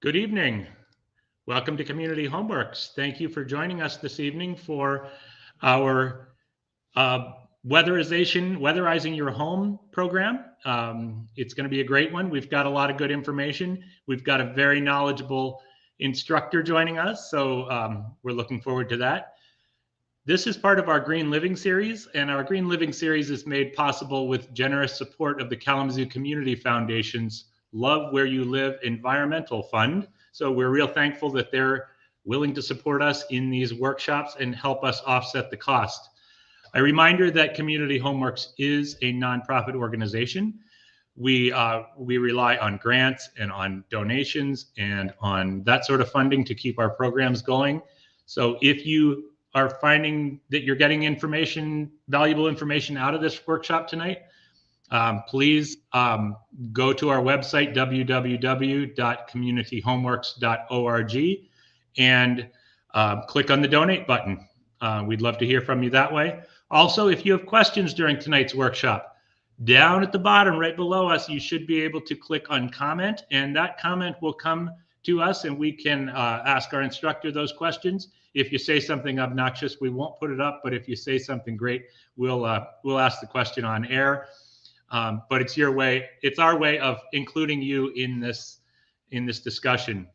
Good evening. Welcome to Community Homeworks. Thank you for joining us this evening for our Weatherizing Your Home program. It's going to be a great one. We've got a lot of good information. We've got a very knowledgeable instructor joining us, so we're looking forward to that. This is part of our Green Living series, and our Green Living series is made possible with generous support of the Kalamazoo Community Foundation's Love Where You Live Environmental Fund. So we're real thankful that they're willing to support us in these workshops and help us offset the cost. A reminder that Community Homeworks is a nonprofit organization. We rely on grants and on donations and on that sort of funding to keep our programs going. So if you are finding that you're getting valuable information out of this workshop tonight, please go to our website, www.communityhomeworks.org, and click on the donate button. We'd love to hear from you that way. Also, if you have questions during tonight's workshop, down at the bottom right below us, you should be able to click on comment, and that comment will come to us and we can ask our instructor those questions. If you say something obnoxious, we won't put it up, but if you say something great, we'll ask the question on air. But it's our way of including you in this discussion.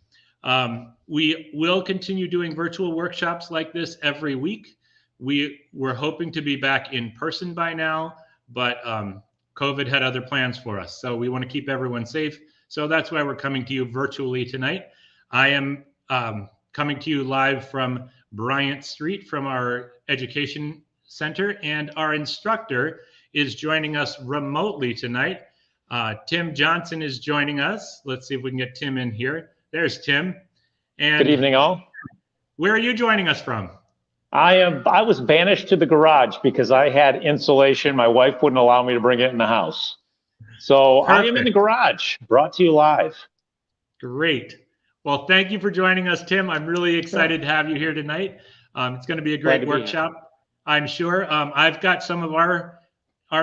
We will continue doing virtual workshops like this every week. We're hoping to be back in person by now, but COVID had other plans for us. So we want to keep everyone safe. So that's why we're coming to you virtually tonight. I am coming to you live from Bryant Street from our education center, and our instructor is joining us remotely tonight. Tim Johnson is joining us. Let's see if we can get Tim in here. There's Tim. And good evening, all. Where are you joining us from? I was banished to the garage because I had insulation. My wife wouldn't allow me to bring it in the house. So perfect. I am in the garage, brought to you live. Great. Well, thank you for joining us, Tim. I'm really excited to have you here tonight. It's going to be a great workshop, I'm sure. I've got some of our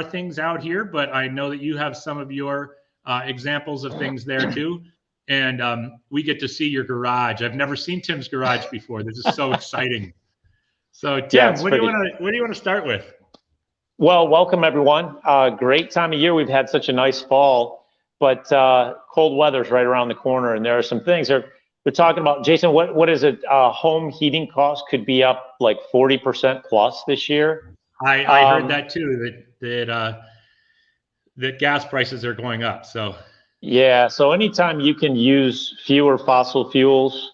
things out here, but I know that you have some of your examples of things there too. And we get to see your garage. I've never seen Tim's garage before. This is so exciting. So Tim, what do you want to start with? Well, welcome everyone. Great time of year. We've had such a nice fall, but cold weather's right around the corner, and there are some things they're talking about. Jason, what is it? Home heating costs could be up like 40% plus this year. I heard that too. That gas prices are going up. So yeah. So anytime you can use fewer fossil fuels,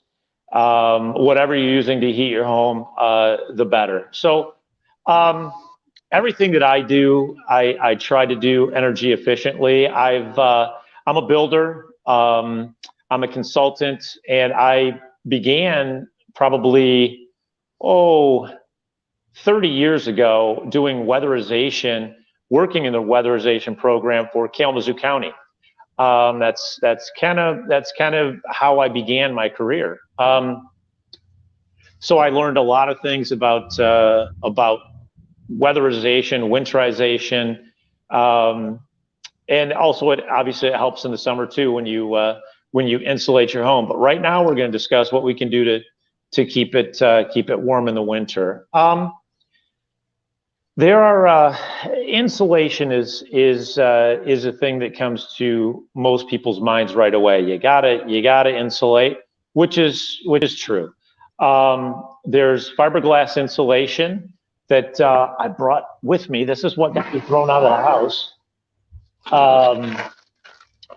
whatever you're using to heat your home, the better. So everything that I do, I try to do energy efficiently. I'm a builder. I'm a consultant, and I began probably 30 years ago doing weatherization, working in the weatherization program for Kalamazoo County. That's kind of how I began my career. So I learned a lot of things about weatherization, winterization, and also it helps in the summer too when you insulate your home. But right now we're going to discuss what we can do to keep it warm in the winter. Insulation is a thing that comes to most people's minds right away. You gotta insulate, which is true. There's fiberglass insulation that I brought with me. This is what got me thrown out of the house.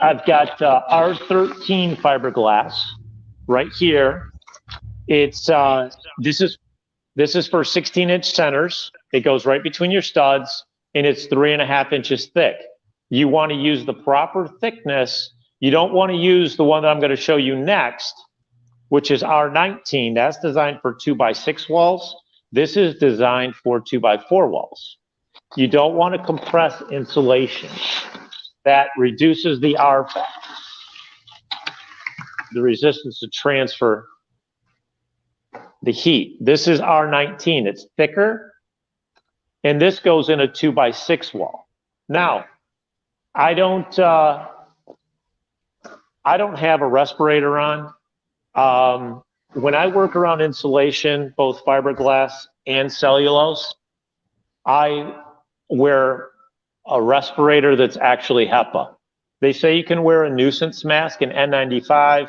I've got R13 fiberglass right here. It's this is for 16-inch centers. It goes right between your studs, and it's 3.5 inches thick. You want to use the proper thickness. You don't want to use the one that I'm going to show you next, which is R19. That's designed for 2x6 walls. This is designed for 2x4 walls. You don't want to compress insulation. That reduces the R factor, the resistance to transfer the heat. This is R19. It's thicker, and this goes in a 2x6 wall. Now, I don't have a respirator on. When I work around insulation, both fiberglass and cellulose, I wear a respirator that's actually HEPA. They say you can wear a nuisance mask, an N95,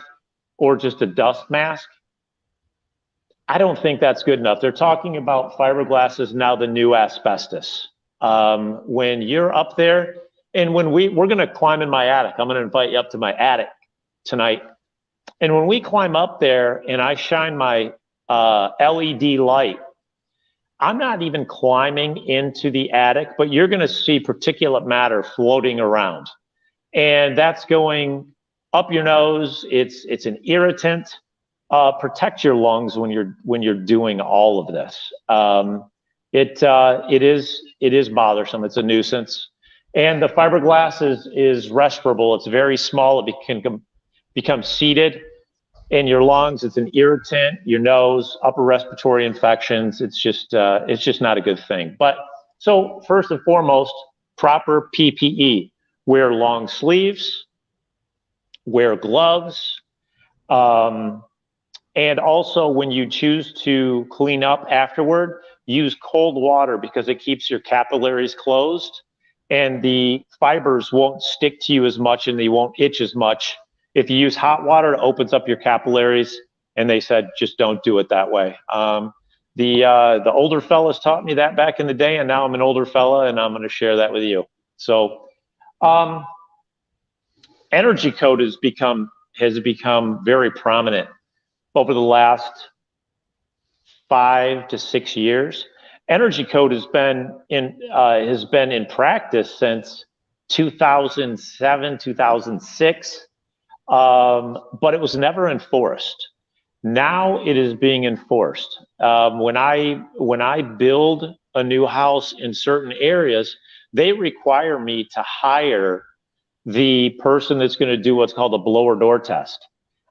or just a dust mask. I don't think that's good enough. They're talking about fiberglass is now the new asbestos. When you're up there, and when we're going to climb in my attic, I'm going to invite you up to my attic tonight. And when we climb up there and I shine my LED light, I'm not even climbing into the attic, but you're going to see particulate matter floating around. And that's going up your nose. It's an irritant. Protect your lungs when you're doing all of this. It is bothersome. It's a nuisance. And the fiberglass is respirable. It's very small. It can become seated in your lungs. It's an irritant, your nose, upper respiratory infections. It's just not a good thing. But so first and foremost, proper PPE. Wear long sleeves, wear gloves, and also when you choose to clean up afterward, use cold water because it keeps your capillaries closed and the fibers won't stick to you as much and they won't itch as much. If you use hot water, it opens up your capillaries, and they said just don't do it that way. The older fellas taught me that back in the day, and now I'm an older fella, and I'm going to share that with you. So, energy code has become very prominent over the last 5 to 6 years. Energy code has been in practice since 2007, 2006. But it was never enforced. Now it is being enforced. When I build a new house in certain areas, they require me to hire the person that's going to do what's called a blower door test.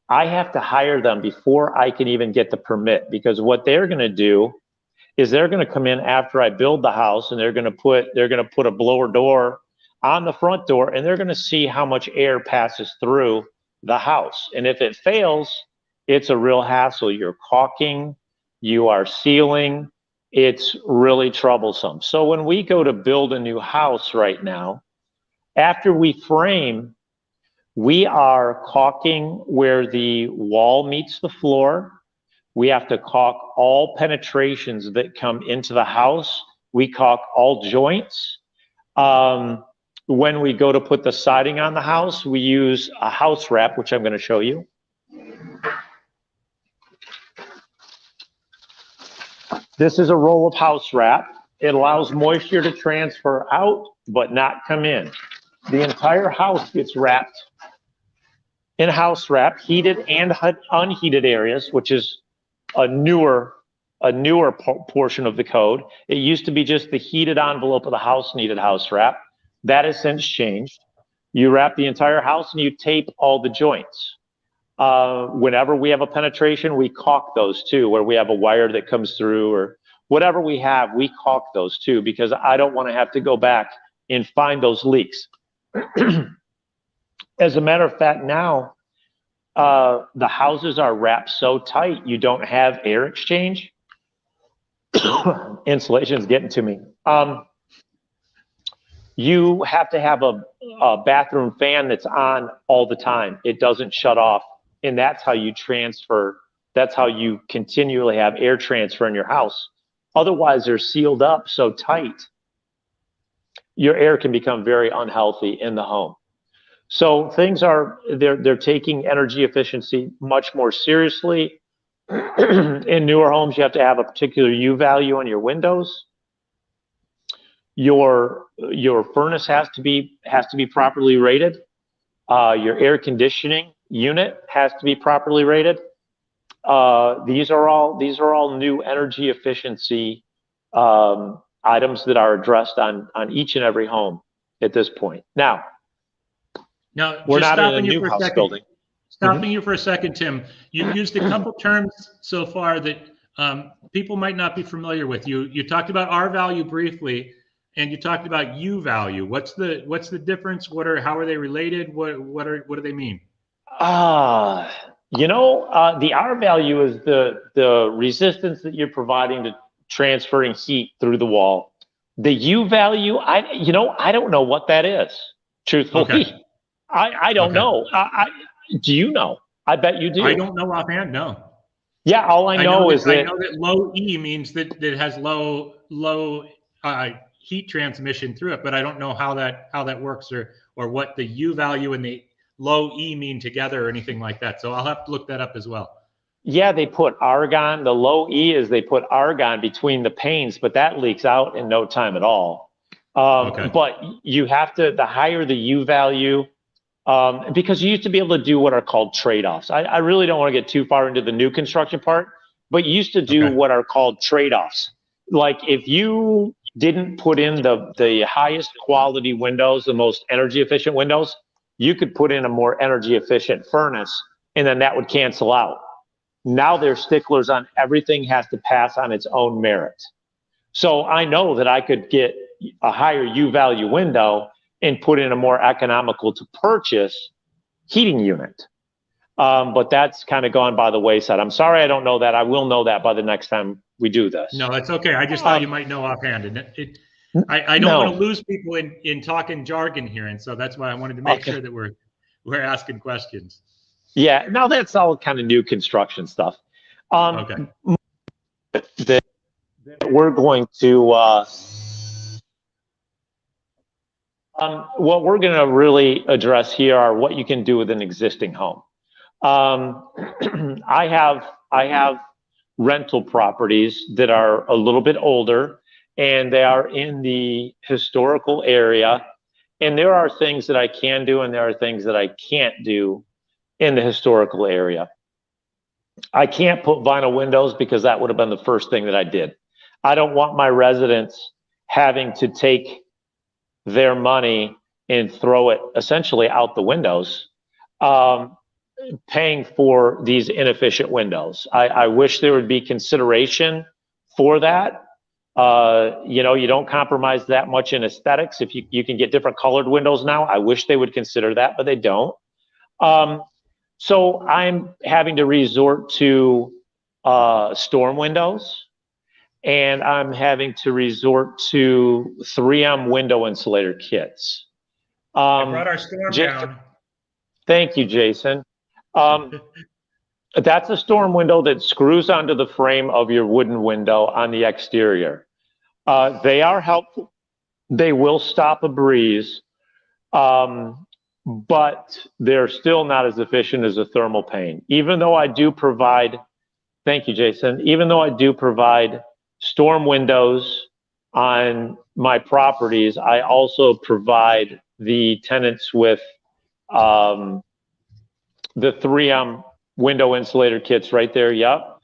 I have to hire them before I can even get the permit, because what they're going to do is they're going to come in after I build the house, and they're going to put a blower door on the front door, and they're going to see how much air passes through the house. And if it fails, it's a real hassle. You're caulking, you are sealing, it's really troublesome. So when we go to build a new house right now, after we frame, we are caulking where the wall meets the floor. We have to caulk all penetrations that come into the house. We caulk all joints. When we go to put the siding on the house, we use a house wrap, which I'm going to show you. This is a roll of house wrap. It allows moisture to transfer out, but not come in. The entire house gets wrapped in house wrap, heated and unheated areas, which is a newer portion of the code. It used to be just the heated envelope of the house needed house wrap. That has since changed. You wrap the entire house and you tape all the joints. Whenever we have a penetration, we caulk those too, where we have a wire that comes through or whatever we have, we caulk those too, because I don't want to have to go back and find those leaks. As a matter of fact, now the houses are wrapped so tight, you don't have air exchange. Insulation is getting to me. You have to have a bathroom fan that's on all the time. It doesn't shut off. And that's how you transfer. That's how you continually have air transfer in your house. Otherwise, they're sealed up so tight, your air can become very unhealthy in the home. So things are, they're taking energy efficiency much more seriously. In newer homes, you have to have a particular U value on your windows. Your furnace has to be properly rated. Your air conditioning unit has to be properly rated. These are all new energy efficiency items that are addressed on each and every home at this point. Now we're not in a new house building. Stopping you for a second, Tim. You've used a couple terms so far that people might not be familiar with. You talked about R value briefly, and you talked about U value. What's the difference? How are they related? What do they mean? The R value is the resistance that you're providing to transferring heat through the wall. The U value, I don't know what that is. Truthfully, Okay. I don't Okay. know. Do you know? I bet you do. I don't know offhand. No. Yeah, all I know is I that know that low E means that it has low heat transmission through it, but I don't know how that works or what the U value and the low E mean together or anything like that. So I'll have to look that up as well. yeah, they put argon. The low E is they put argon between the panes, but that leaks out in no time at all. Okay. But you have to, the higher the U value, because you used to be able to do what are called trade-offs. I really don't want to get too far into the new construction part, but you used to do Okay. what are called trade-offs. Like if you didn't put in the highest quality windows, the most energy efficient windows, you could put in a more energy efficient furnace, and then that would cancel out. Now they're sticklers on everything has to pass on its own merit. So I know that I could get a higher U value window and put in a more economical to purchase heating unit. But that's kind of gone by the wayside. I'm sorry I don't know that. I will know that by the next time we do this. No, that's okay. I just thought you might know offhand. And I don't want to lose people in talking jargon here. And so that's why I wanted to make sure that we're asking questions. Yeah, no, that's all kind of new construction stuff. Okay. That we're going to, what we're going to really address here are what you can do with an existing home. I have rental properties that are a little bit older, and they are in the historical area. And there are things that I can do, and there are things that I can't do in the historical area. I can't put vinyl windows because that would have been the first thing that I did. I don't want my residents having to take their money and throw it essentially out the windows, paying for these inefficient windows. I wish there would be consideration for that. You don't compromise that much in aesthetics. If you can get different colored windows now, I wish they would consider that, but they don't. So I'm having to resort to storm windows, and I'm having to resort to 3M window insulator kits. I brought our storm down. Thank you, Jason. That's a storm window that screws onto the frame of your wooden window on the exterior. They are helpful. They will stop a breeze, but they're still not as efficient as a thermal pane. Even though I do provide, thank you, Jason, even though I do provide storm windows on my properties, I also provide the tenants with the 3M window insulator kits right there. Yep.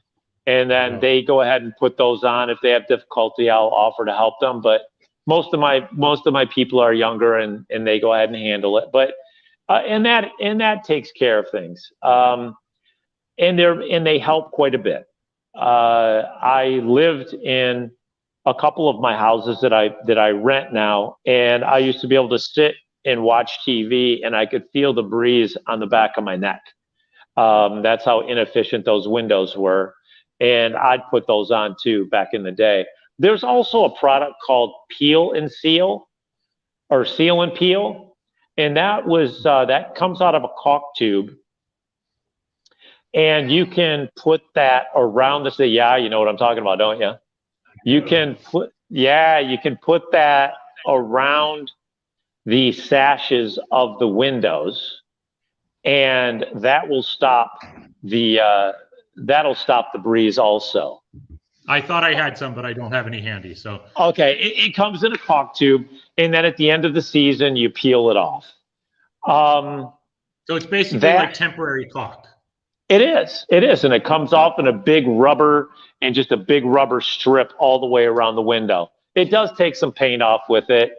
And then they go ahead and put those on. If they have difficulty, I'll offer to help them. But most of my people are younger, and they go ahead and handle it. But and that takes care of things. And they help quite a bit. I lived in a couple of my houses that I rent now, and I used to be able to sit and watch TV, and I could feel the breeze on the back of my neck. That's how inefficient those windows were. And I'd put those on too back in the day. There's also a product called Peel and Seal, or Seal and Peel. And that comes out of a caulk tube. And you can put that around the, yeah, you know what I'm talking about, don't you? You can put that around the sashes of the windows, and that will stop that'll stop the breeze also. I thought I had some, but I don't have any handy. So okay, it comes in a caulk tube, and then at the end of the season, you peel it off. So it's basically like temporary caulk. It is, and it comes off in a big rubber and just a big rubber strip all the way around the window. It does take some paint off with it,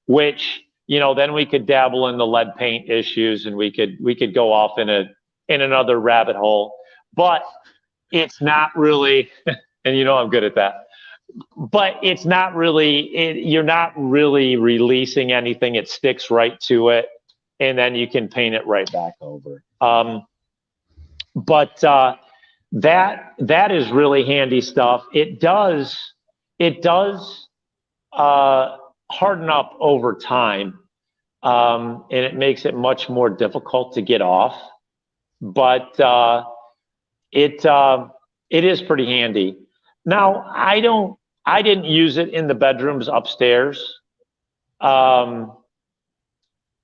which then we could dabble in the lead paint issues, and we could go off in another rabbit hole. But it's not really, and I'm good at that. But it's not really, you're not really releasing anything. It sticks right to it, and then you can paint it right back over. But that is really handy stuff. It does harden up over time, and it makes it much more difficult to get off. But it is pretty handy. Now, I didn't use it in the bedrooms upstairs,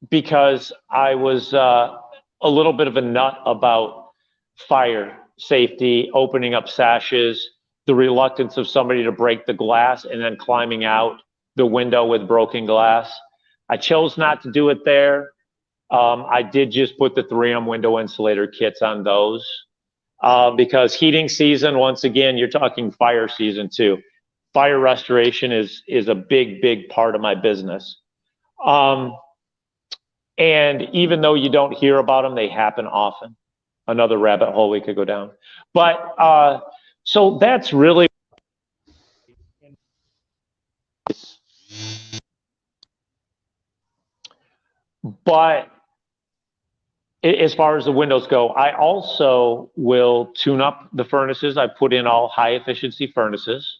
because I was a little bit of a nut about fire safety, opening up sashes, the reluctance of somebody to break the glass and then climbing out the window with broken glass. I chose not to do it there. I did just put the 3M window insulator kits on those, because heating season, once again, you're talking fire season too. Fire restoration is a big part of my business. And even though you don't hear about them, they happen often. Another rabbit hole we could go down. But so that's really, but as far as the windows go, I also will tune up the furnaces. I put in all high efficiency furnaces.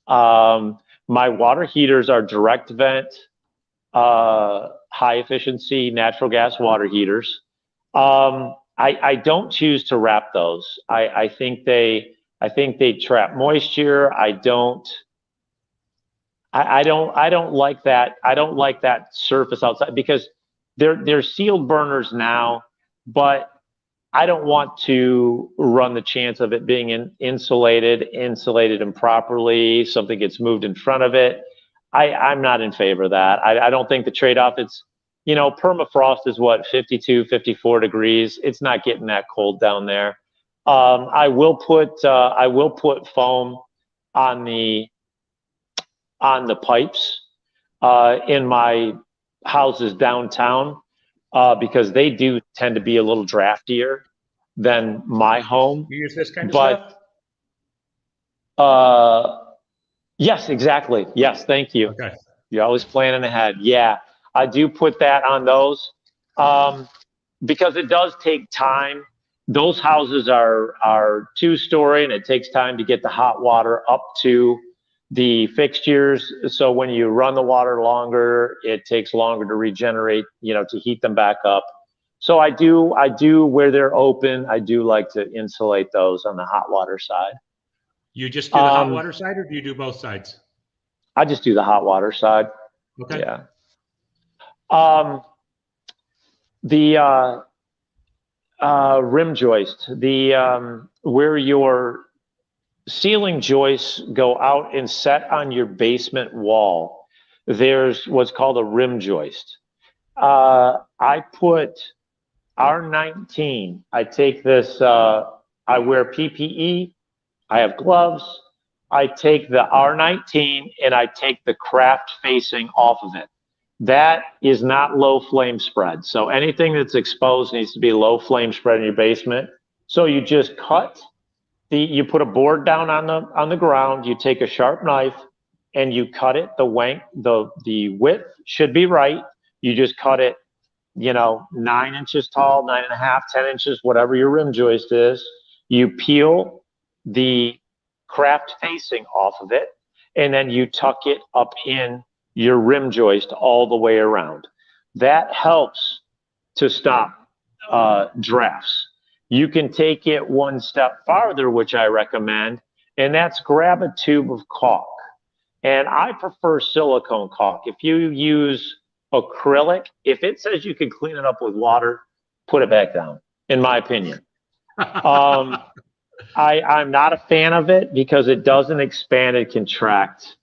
My water heaters are direct vent, high efficiency natural gas water heaters. I don't choose to wrap those. I think they trap moisture. I don't like that. I don't like that surface outside, because they're sealed burners now, but I don't want to run the chance of it being insulated improperly. Something gets moved in front of it. I'm not in favor of that. I don't think the trade-off, it's, you know, permafrost is what, 52, 54 degrees. It's not getting that cold down there. I will put foam on the pipes in my houses downtown, because they do tend to be a little draftier than my home. You use this kind of stuff? Yes, exactly. Yes, thank you. Okay. You're always planning ahead. Yeah, I do put that on those, because it does take time. Those houses are 2-story, and it takes time to get the hot water up to the fixtures. So when you run the water longer, it takes longer to regenerate, you know, to heat them back up. So I do where they're open, I do like to insulate those on the hot water side. You just do the hot water side, or do you do both sides? I just do the hot water side. Okay. Yeah. The rim joist, where your ceiling joists go out and set on your basement wall, there's what's called a rim joist. I put R19. I take this, I wear PPE, I have gloves. I take the R19 and I take the craft facing off of it. That is not low flame spread. So anything that's exposed needs to be low flame spread in your basement. So you just cut you put a board down on the ground, you take a sharp knife and you cut it. The width should be right. You just cut it, you know, 9 inches tall, 9.5, 10 inches, whatever your rim joist is. You peel the craft facing off of it, and then you tuck it up in your rim joist all the way around. That helps to stop drafts. You can take it one step farther, which I recommend, and that's grab a tube of caulk. And I prefer silicone caulk. If you use acrylic, if it says you can clean it up with water, put it back down, in my opinion. I'm not a fan of it because it doesn't expand and contract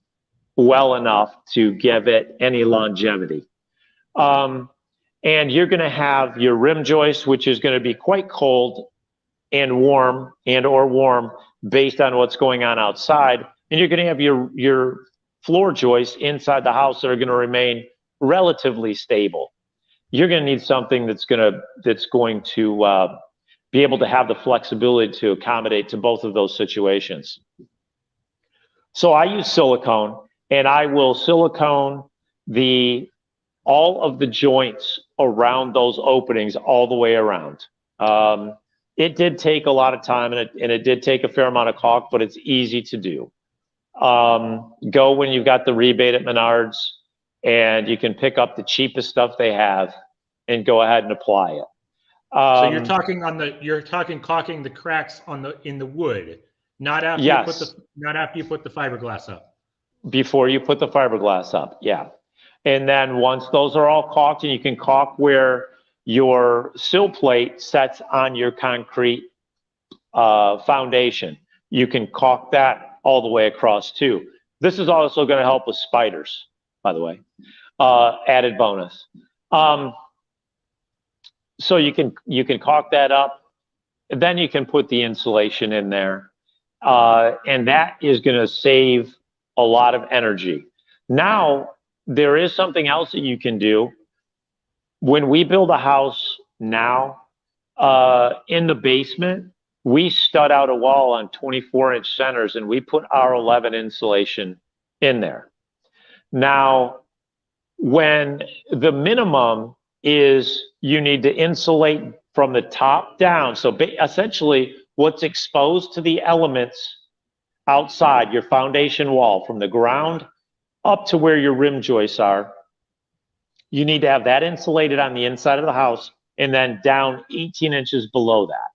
well enough to give it any longevity. And you're going to have your rim joist, which is going to be quite cold and warm or warm based on what's going on outside. And you're going to have your floor joists inside the house that are going to remain relatively stable. You're going to need something that's going to be able to have the flexibility to accommodate to both of those situations. So I use silicone, and I will silicone all of the joints around those openings all the way around. It did take a lot of time, and it did take a fair amount of caulk, but it's easy to do. Go when you've got the rebate at Menards, and you can pick up the cheapest stuff they have and go ahead and apply it. So you're talking caulking the cracks in the wood, not after you put the fiberglass up. Before you put the fiberglass up, yeah. And then once those are all caulked, and you can caulk where your sill plate sets on your concrete foundation, you can caulk that all the way across too. This is also going to help with spiders, by the way. Added bonus. So you can caulk that up, and then you can put the insulation in there, and that is going to save a lot of energy. Now, there is something else that you can do. When we build a house now, in the basement, we stud out a wall on 24-inch centers, and we put R11 insulation in there. Now, when the minimum is you need to insulate from the top down, so essentially what's exposed to the elements outside your foundation wall, from the ground up to where your rim joists are, you need to have that insulated on the inside of the house, and then down 18 inches below that.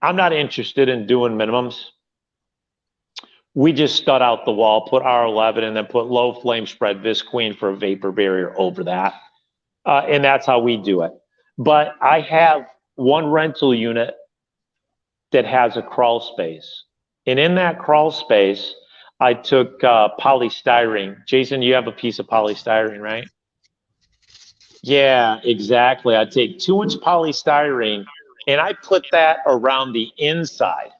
I'm not interested in doing minimums. We just stud out the wall, put R11, and then put low flame spread visqueen for a vapor barrier over that. And that's how we do it. But I have one rental unit that has a crawl space. And in that crawl space, I took polystyrene. Jason, you have a piece of polystyrene, right? Yeah, exactly. I take 2-inch polystyrene, and I put that around the inside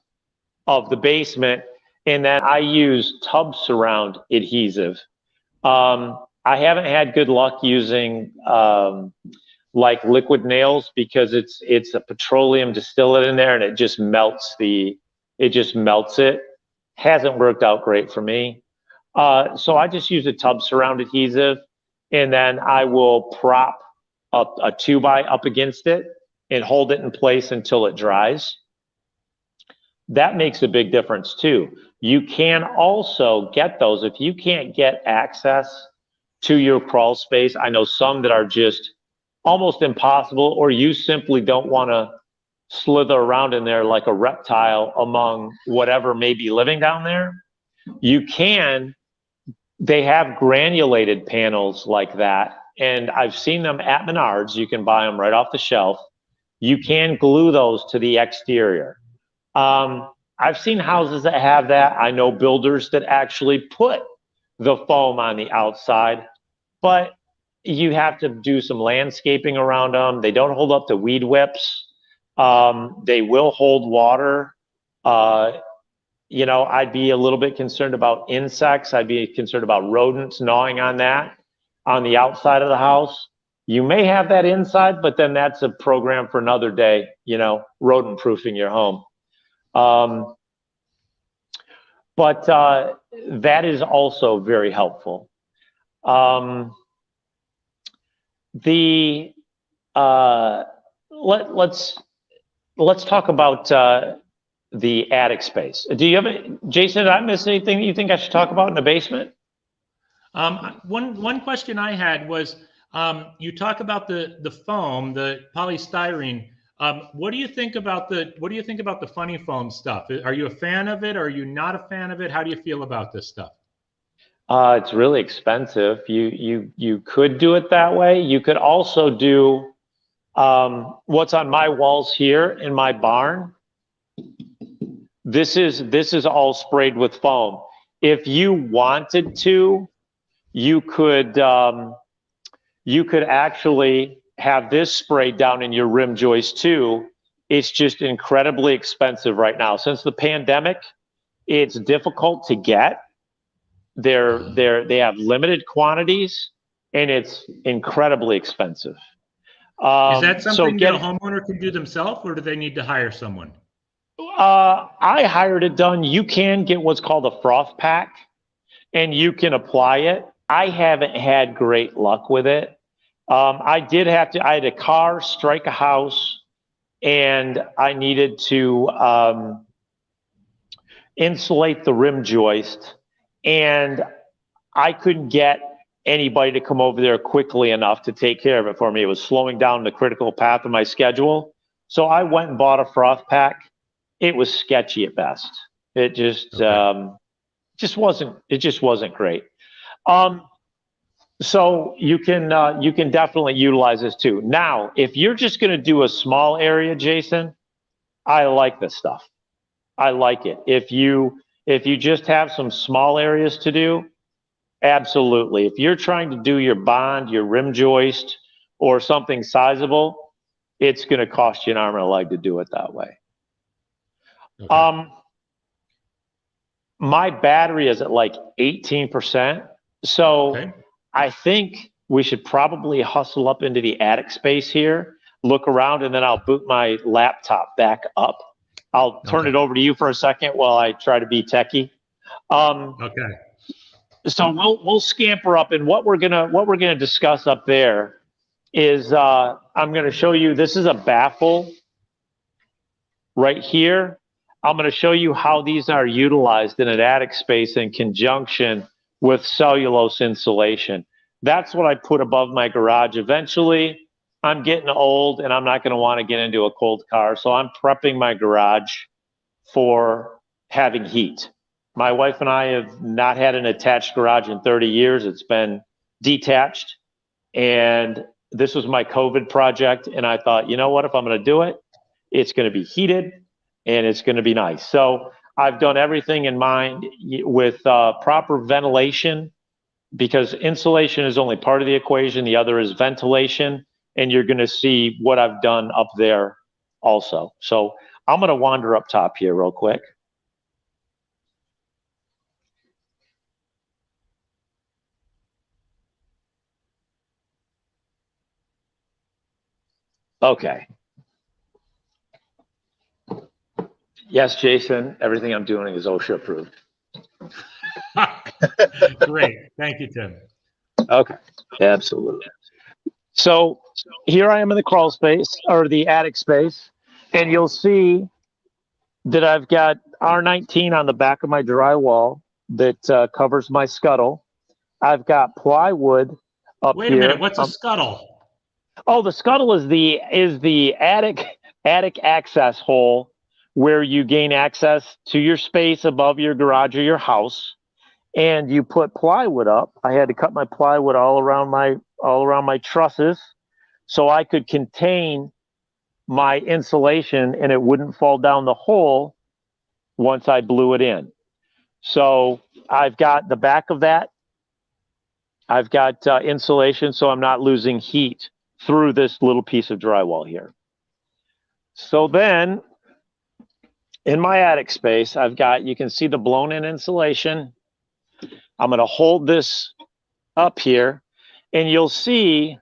of the basement, and then I use tub surround adhesive. I haven't had good luck using like liquid nails, because it's a petroleum distillate in there, and it just melts it. Hasn't worked out great for me. So I just use a tub surround adhesive, and then I will prop up a 2x up against it and hold it in place until it dries. That makes a big difference too. You can also get those if you can't get access to your crawl space. I know some that are just almost impossible, or you simply don't want to slither around in there like a reptile among whatever may be living down there. They have granulated panels like that, and I've seen them at Menards. You can buy them right off the shelf. You can glue those to the exterior. I've seen houses that have that. I know builders that actually put the foam on the outside, but you have to do some landscaping around them. They don't hold up to weed whips. They will hold water. You know, I'd be a little bit concerned about insects. I'd be concerned about rodents gnawing on that on the outside of the house. You may have that inside, but then that's a program for another day, you know, rodent proofing your home. But that is also very helpful. Let's talk about the attic space. Do you have Jason, did I miss anything that you think I should talk about in the basement? One question I had was, you talk about the foam, the polystyrene. What do you think about the funny foam stuff? Are you a fan of it? Or are you not a fan of it? How do you feel about this stuff? It's really expensive. You could do it that way. You could also do what's on my walls here in my barn. This is all sprayed with foam. If you wanted to, you could actually have this sprayed down in your rim joist too. It's just incredibly expensive right now. Since the pandemic, it's difficult to get. They have limited quantities, and it's incredibly expensive. Is that something that a homeowner can do themselves, or do they need to hire someone? I hired it done. You can get what's called a froth pack, and you can apply it. I haven't had great luck with it. I had a car strike a house, and I needed to insulate the rim joist, and I couldn't get anybody to come over there quickly enough to take care of it for me. It was slowing down the critical path of my schedule. So I went and bought a froth pack. It was sketchy at best. It just wasn't great. So you can definitely utilize this too. Now, if you're just going to do a small area, Jason, I like this stuff. I like it. If you just have some small areas to do, absolutely. If you're trying to do your bond, your rim joist, or something sizable, it's going to cost you an arm and a leg to do it that way. Okay. My battery is at like 18%. So okay. I think we should probably hustle up into the attic space here, look around, and then I'll boot my laptop back up. I'll turn it over to you for a second while I try to be techie. Okay. So we'll scamper up, and what we're gonna discuss up there is I'm gonna show you. This is a baffle right here. I'm gonna show you how these are utilized in an attic space in conjunction with cellulose insulation. That's what I put above my garage. Eventually, I'm getting old, and I'm not gonna want to get into a cold car, so I'm prepping my garage for having heat. My wife and I have not had an attached garage in 30 years. It's been detached. And this was my COVID project. And I thought, you know what, if I'm going to do it, it's going to be heated and it's going to be nice. So I've done everything in mind with proper ventilation, because insulation is only part of the equation. The other is ventilation. And you're going to see what I've done up there also. So I'm going to wander up top here real quick. Okay. Yes, Jason, everything I'm doing is OSHA approved. Great. Thank you, Tim. Okay. Absolutely. So here I am in the crawl space, or the attic space, and you'll see that I've got R19 on the back of my drywall that covers my scuttle. I've got plywood up here. Wait a minute. What's a scuttle? Oh, the scuttle is the attic access hole where you gain access to your space above your garage or your house, and you put plywood up. I had to cut my plywood all around my trusses so I could contain my insulation and it wouldn't fall down the hole once I blew it in. So I've got the back of that. I've got insulation so I'm not losing heat through this little piece of drywall here. So then in my attic space, I've got, you can see the blown in insulation. I'm going to hold this up here and you'll see,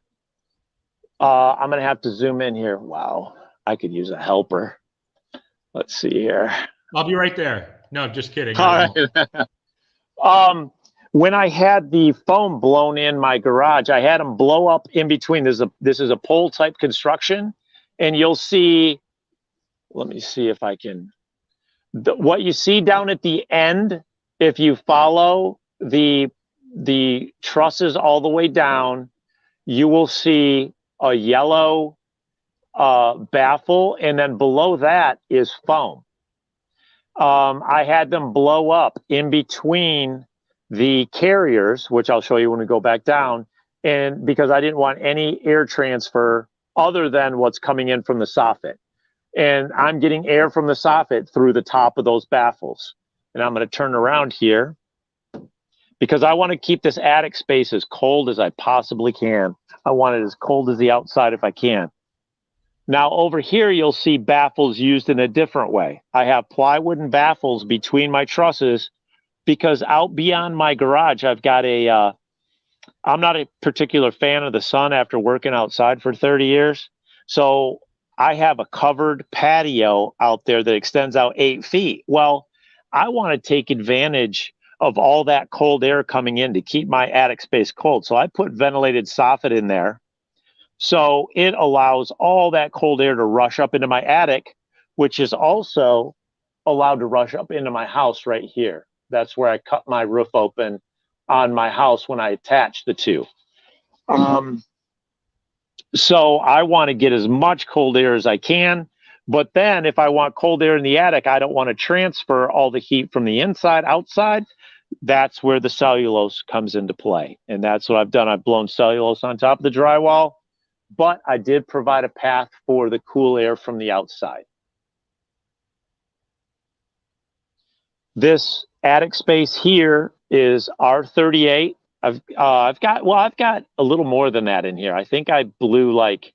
I'm going to have to zoom in here. Wow. I could use a helper. Let's see here. I'll be right there. No, just kidding. All right. When I had the foam blown in my garage, I had them blow up in between. This is a pole type construction, and you'll see, let me see if I can, what you see down at the end, if you follow the trusses all the way down, you will see a yellow baffle, and then below that is foam. I had them blow up in between the carriers, which I'll show you when we go back down, and because I didn't want any air transfer other than what's coming in from the soffit. And I'm getting air from the soffit through the top of those baffles. And I'm going to turn around here because I want to keep this attic space as cold as I possibly can. I want it as cold as the outside if I can. Now over here, you'll see baffles used in a different way. I have plywood and baffles between my trusses because out beyond my garage, I've got I'm not a particular fan of the sun after working outside for 30 years. So I have a covered patio out there that extends out 8 feet. Well, I want to take advantage of all that cold air coming in to keep my attic space cold. So I put ventilated soffit in there. So it allows all that cold air to rush up into my attic, which is also allowed to rush up into my house right here. That's where I cut my roof open on my house when I attach the two. So I want to get as much cold air as I can. But then if I want cold air in the attic, I don't want to transfer all the heat from the inside outside. That's where the cellulose comes into play. And that's what I've done. I've blown cellulose on top of the drywall, but I did provide a path for the cool air from the outside. This attic space here is R38. I've got a little more than that in here. I think I blew like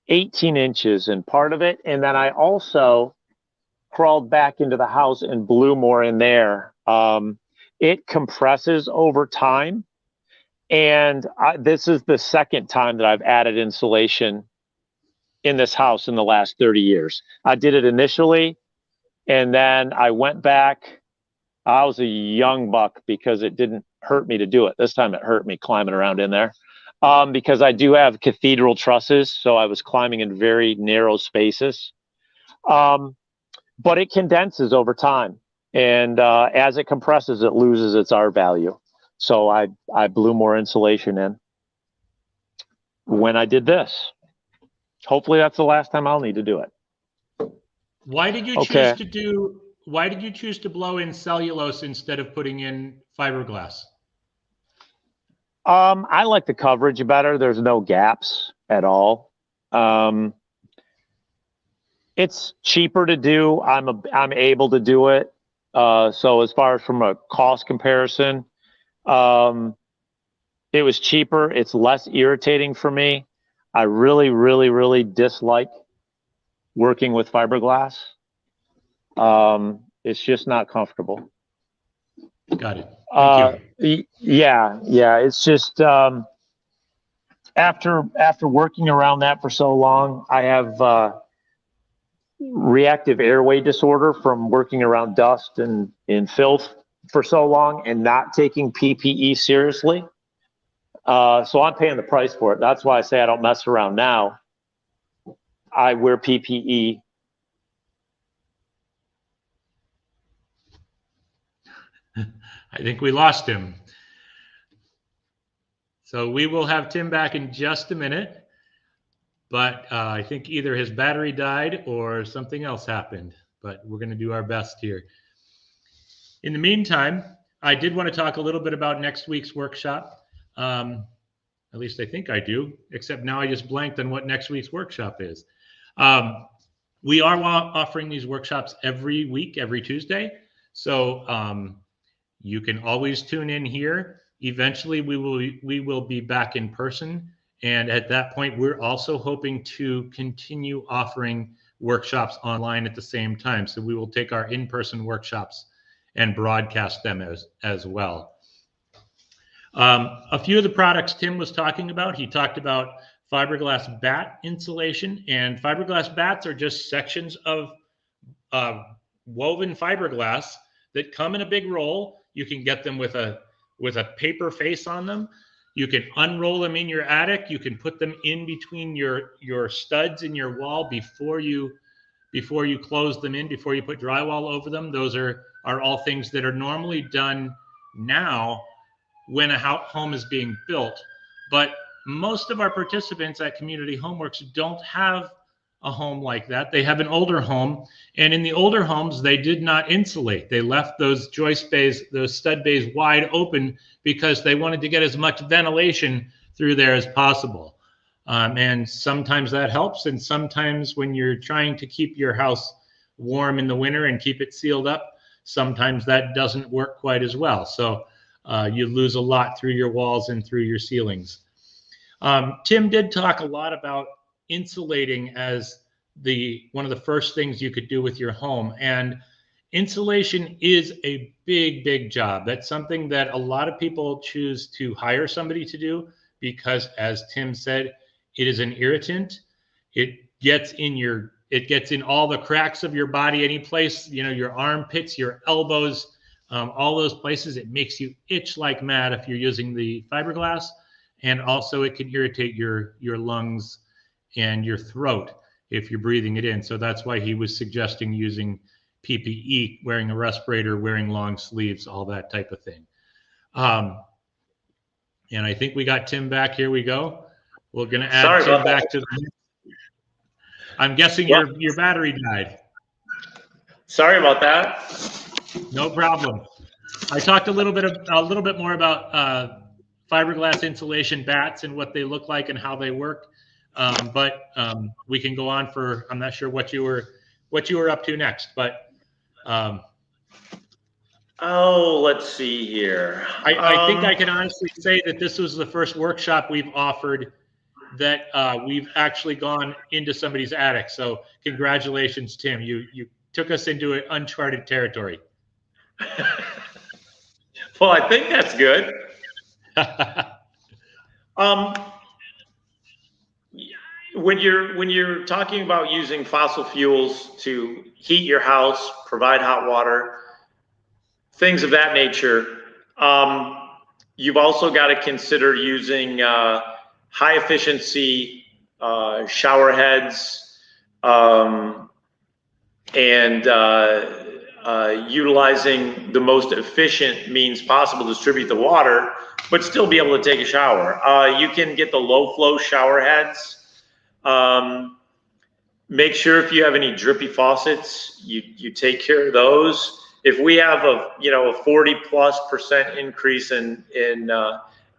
18 inches in part of it. And then I also crawled back into the house and blew more in there. It compresses over time. And this is the second time that I've added insulation in this house in the last 30 years. I did it initially, and then I went back. I was a young buck because it didn't hurt me to do it. This time it hurt me climbing around in there because I do have cathedral trusses, so I was climbing in very narrow spaces. But it condenses over time, and as it compresses, it loses its R value. So I blew more insulation in when I did this. Hopefully that's the last time I'll need to do it. Why did you choose to blow in cellulose instead of putting in fiberglass? I like the coverage better. There's no gaps at all. It's cheaper to do. I'm able to do it. So as far as from a cost comparison, it was cheaper. It's less irritating for me. I really, really, really dislike working with fiberglass. It's just not comfortable. Got it. Thank you. Yeah. It's just after working around that for so long, I have reactive airway disorder from working around dust and in filth for so long and not taking PPE seriously. So I'm paying the price for it. That's why I say I don't mess around now. I wear PPE. I think we lost him. So we will have Tim back in just a minute, but I think either his battery died or something else happened, but we're going to do our best here. In the meantime, I did want to talk a little bit about next week's workshop. At least I think I do, except now I just blanked on what next week's workshop is. We are offering these workshops every week, every Tuesday. So you can always tune in here. Eventually, we will be back in person. And at that point, we're also hoping to continue offering workshops online at the same time. So we will take our in-person workshops and broadcast them as well. A few of the products Tim was talking about, he talked about fiberglass bat insulation, and fiberglass bats are just sections of woven fiberglass that come in a big roll. You can get them with a paper face on them. You can unroll them in your attic. You can put them in between your studs in your wall before you close them in, before you put drywall over them. Those are all things that are normally done now when a home is being built. But most of our participants at Community Homeworks don't have a home like that. They have an older home, and in the older homes, they did not insulate. They left those joist bays, those stud bays wide open because they wanted to get as much ventilation through there as possible. And sometimes that helps, and sometimes when you're trying to keep your house warm in the winter and keep it sealed up, sometimes that doesn't work quite as well. So you lose a lot through your walls and through your ceilings. Tim did talk a lot about insulating as one of the first things you could do with your home. And insulation is a big job. That's something that a lot of people choose to hire somebody to do because, as Tim said, it is an irritant. It gets in all the cracks of your body, any place, your armpits, your elbows, all those places. It makes you itch like mad if you're using the fiberglass. and also it can irritate your lungs and your throat if you're breathing it in. So that's why he was suggesting using PPE, wearing a respirator, wearing long sleeves, all that type of thing. And I think we got Tim back. Here we go. We're going to add Tim back to the. I'm guessing your battery died. Sorry about that. No problem. I talked a little bit more about fiberglass insulation bats and what they look like and how they work. But we can go on for. I'm not sure what you were up to next, but. Let's see here. I think I can honestly say that this was the first workshop we've offered that we've actually gone into somebody's attic. So congratulations, Tim. You took us into uncharted territory. Well, I think that's good. When you're talking about using fossil fuels to heat your house, provide hot water, things of that nature, you've also got to consider using high efficiency shower heads and utilizing the most efficient means possible to distribute the water, but still be able to take a shower. You can get the low flow shower heads. Make sure if you have any drippy faucets, you take care of those. If we have a 40+% increase in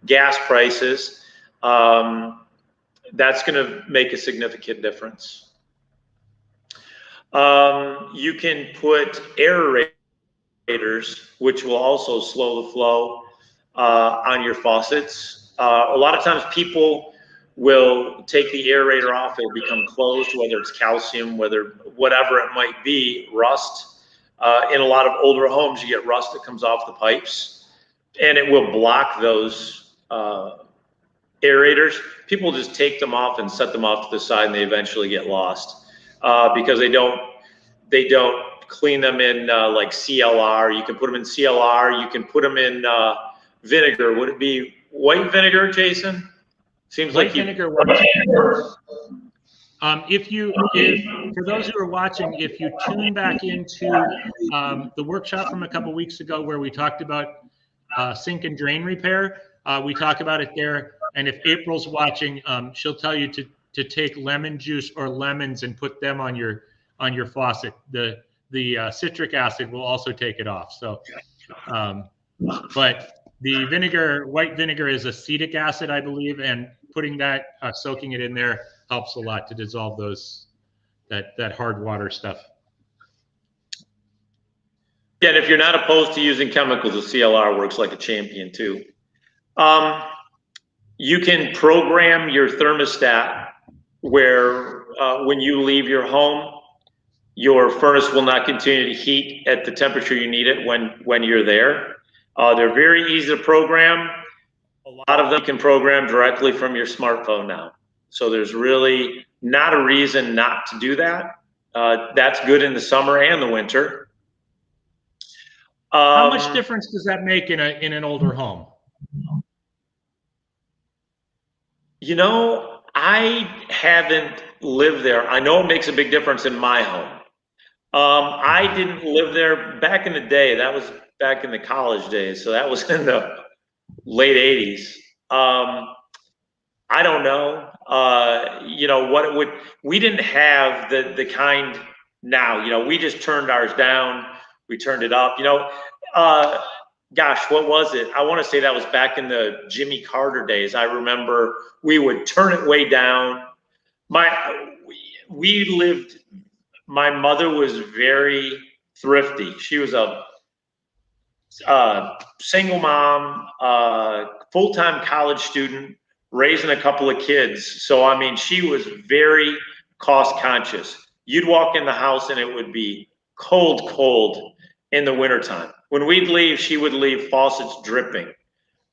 gas prices, that's going to make a significant difference. You can put aerators, which will also slow the flow on your faucets. A lot of times people will take the aerator off, it'll become closed, whether it's calcium, whatever it might be, rust. In a lot of older homes, you get rust that comes off the pipes, and it will block those aerators. People just take them off and set them off to the side, and they eventually get lost because they don't clean them in like CLR. You can put them in CLR. You can put them in vinegar. Would it be white vinegar, Jason? Seems white like vinegar. For those who are watching, if you tune back into the workshop from a couple weeks ago where we talked about sink and drain repair, we talk about it there. And if April's watching, she'll tell you to take lemon juice or lemons and put them on your faucet. The citric acid will also take it off. So, but the vinegar, white vinegar, is acetic acid, I believe, and putting that, soaking it in there helps a lot to dissolve that hard water stuff. Yeah, and if you're not opposed to using chemicals, the CLR works like a champion too. You can program your thermostat where when you leave your home, your furnace will not continue to heat at the temperature you need it when you're there. They're very easy to program. A lot of them you can program directly from your smartphone now. So there's really not a reason not to do that. That's good in the summer and the winter. How much difference does that make in an older home? You know, I haven't lived there. I know it makes a big difference in my home. I didn't live there back in the day. That was back in the college days. So that was in the late 80s. I don't know. What it would, we didn't have the kind now, we just turned ours down. We turned it up, gosh, what was it? I want to say that was back in the Jimmy Carter days. I remember we would turn it way down. My mother was very thrifty. She was a single mom, full-time college student, raising a couple of kids. So, I mean, she was very cost conscious. You'd walk in the house and it would be cold in the wintertime. When we'd leave, she would leave faucets dripping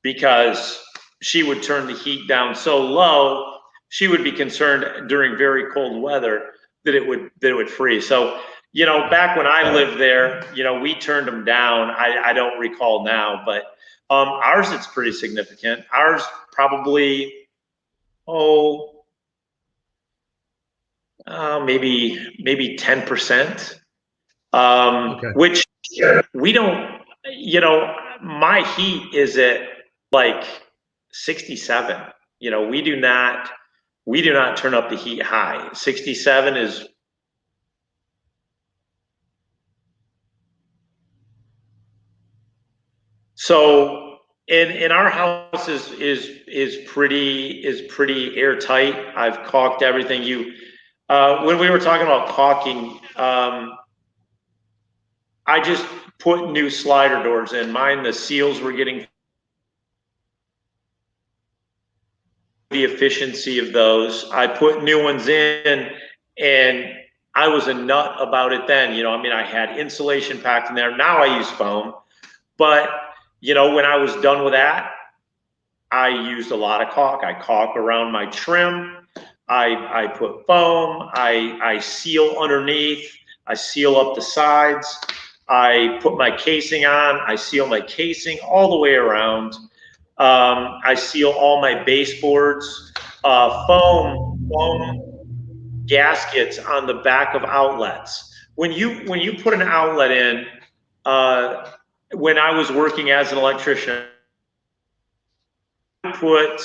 because she would turn the heat down so low, she would be concerned during very cold weather that it would freeze. So, back when I lived there, we turned them down. I don't recall now, but Ours, it's pretty significant. Ours probably, maybe 10%. Okay. Which we don't, my heat is at like 67. We do not turn up the heat high. 67 is. So in our house is pretty airtight. I've caulked everything. When we were talking about caulking, I just put new slider doors in. Mine, the seals were getting the efficiency of those. I put new ones in, and I was a nut about it then. I had insulation packed in there. Now I use foam. But, when I was done with that, I used a lot of caulk. I caulk around my trim. I put foam. I seal underneath. I seal up the sides. I put my casing on. I seal my casing all the way around. I seal all my baseboards. Foam gaskets on the back of outlets. When you put an outlet in, when I was working as an electrician, I put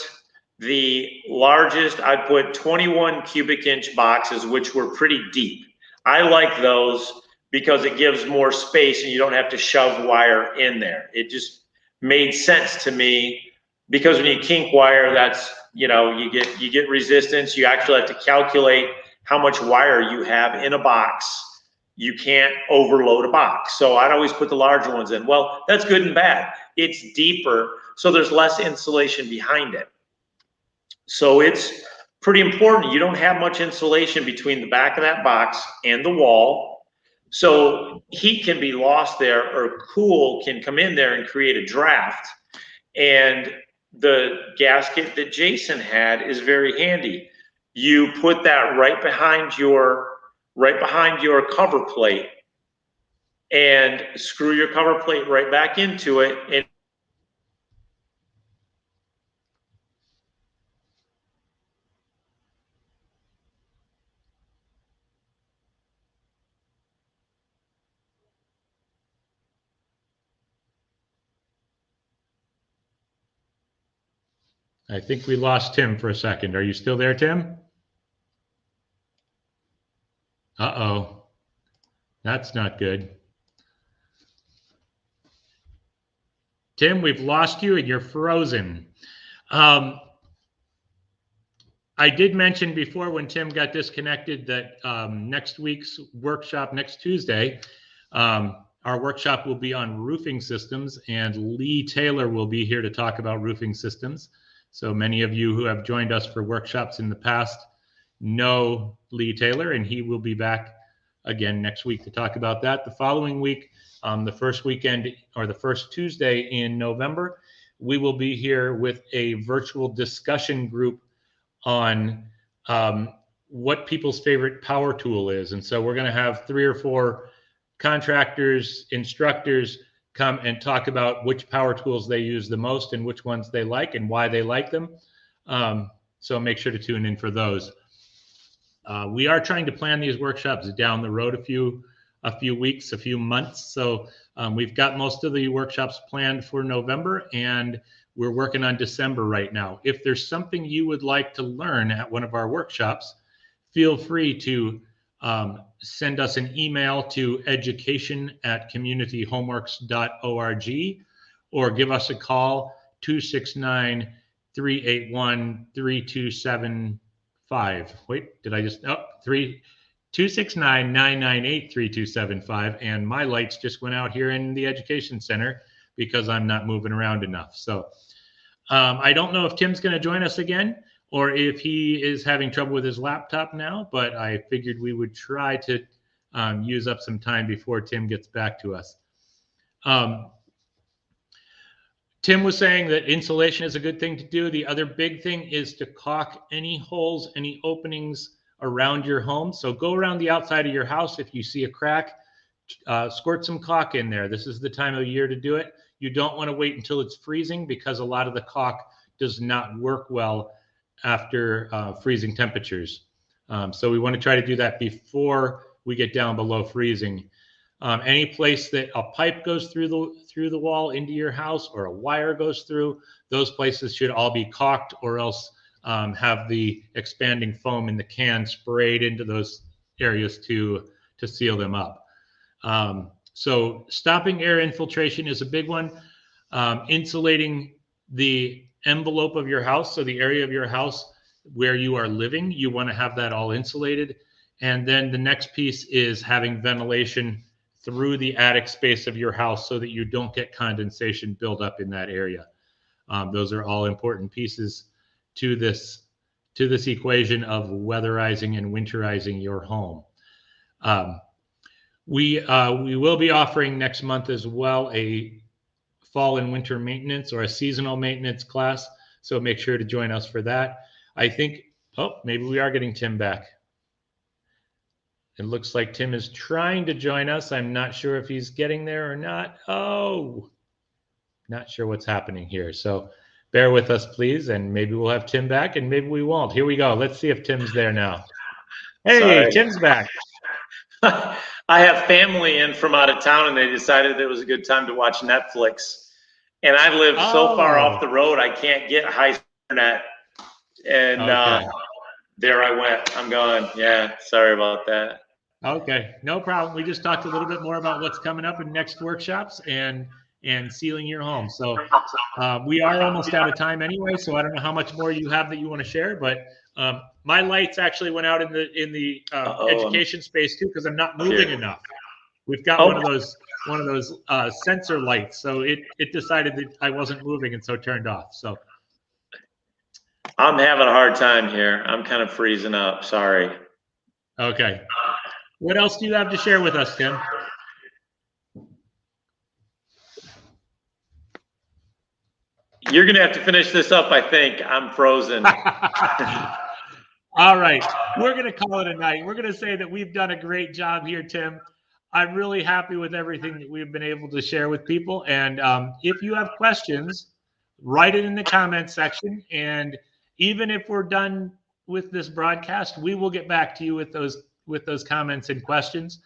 the largest, I'd put 21 cubic inch boxes, which were pretty deep. I like those because it gives more space and you don't have to shove wire in there. It just made sense to me, because when you kink wire, that's, you get resistance. You actually have to calculate how much wire you have in a box. You can't overload a box. So I'd always put the larger ones in. Well, that's good and bad. It's deeper, so there's less insulation behind it. So it's pretty important. You don't have much insulation between the back of that box and the wall. So heat can be lost there, or cool can come in there and create a draft. And the gasket that Jason had is very handy. You put that right behind your cover plate and screw your cover plate right back into it. And I think we lost Tim for a second. Are you still there, Tim? Uh-oh. That's not good. Tim, we've lost you and you're frozen. I did mention before, when Tim got disconnected, that next week's workshop, next Tuesday, our workshop will be on roofing systems, and Lee Taylor will be here to talk about roofing systems. So many of you who have joined us for workshops in the past know Lee Taylor, and he will be back again next week to talk about that. The following week, the first weekend, or the first Tuesday in November, we will be here with a virtual discussion group on what people's favorite power tool is. And so we're going to have 3 or 4 contractors, instructors come and talk about which power tools they use the most and which ones they like and why they like them. So make sure to tune in for those. We are trying to plan these workshops down the road a few weeks, a few months. So we've got most of the workshops planned for November, and we're working on December right now. If there's something you would like to learn at one of our workshops, feel free to send us an email to education@communityhomeworks.org, or give us a call, 269-381-3275. Wait, did I just, 269-998-3275. And my lights just went out here in the Education Center because I'm not moving around enough. So I don't know if Tim's going to join us again, or if he is having trouble with his laptop now, but I figured we would try to use up some time before Tim gets back to us. Tim was saying that insulation is a good thing to do. The other big thing is to caulk any holes, any openings around your home. So go around the outside of your house. If you see a crack, squirt some caulk in there. This is the time of year to do it. You don't want to wait until it's freezing because a lot of the caulk does not work well after freezing temperatures. So we want to try to do that before we get down below freezing. Any place that a pipe goes through the wall into your house or a wire goes through, those places should all be caulked, or else have the expanding foam in the can sprayed into those areas to seal them up. So stopping air infiltration is a big one. Insulating the envelope of your house, so the area of your house where you are living, you want to have that all insulated. And then the next piece is having ventilation through the attic space of your house so that you don't get condensation buildup in that area. Those are all important pieces to this equation of weatherizing and winterizing your home. We will be offering next month as well a fall and winter maintenance or a seasonal maintenance class. So make sure to join us for that. I think, oh, maybe we are getting Tim back. It looks like Tim is trying to join us. I'm not sure if he's getting there or not. Oh, not sure what's happening here. So bear with us, please. And maybe we'll have Tim back and maybe we won't. Here we go. Let's see if Tim's there now. Hey, sorry. Tim's back. I have family in from out of town and they decided it was a good time to watch Netflix. And I live so far off the road, I can't get high internet. And there I went. I'm gone. Yeah, sorry about that. Okay, no problem. We just talked a little bit more about what's coming up in next workshops and sealing your home. So we are almost out of time anyway, so I don't know how much more you have that you want to share, but my lights actually went out in the education space too because I'm not moving enough. We've got one of those sensor lights, so it decided that I wasn't moving and so turned off. So I'm having a hard time here. I'm kind of freezing up. Sorry. Okay. What else do you have to share with us, Tim? You're going to have to finish this up, I think. I'm frozen. All right. We're going to call it a night. We're going to say that we've done a great job here, Tim. I'm really happy with everything that we've been able to share with people. And if you have questions, write it in the comments section. And even if we're done with this broadcast, we will get back to you with those comments and questions.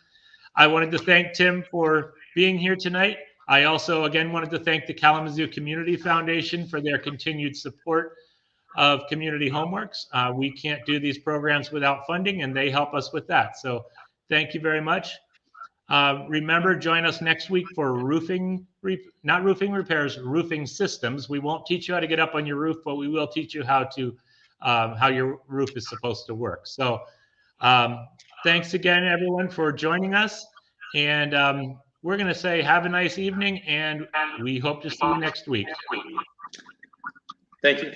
I wanted to thank Tim for being here tonight. I also, again, wanted to thank the Kalamazoo Community Foundation for their continued support of community homeworks. We can't do these programs without funding, and they help us with that. So thank you very much. Remember, join us next week for not roofing repairs, roofing systems. We won't teach you how to get up on your roof, but we will teach you how your roof is supposed to work. So thanks again, everyone, for joining us. And we're going to say have a nice evening, and we hope to see you next week. Thank you.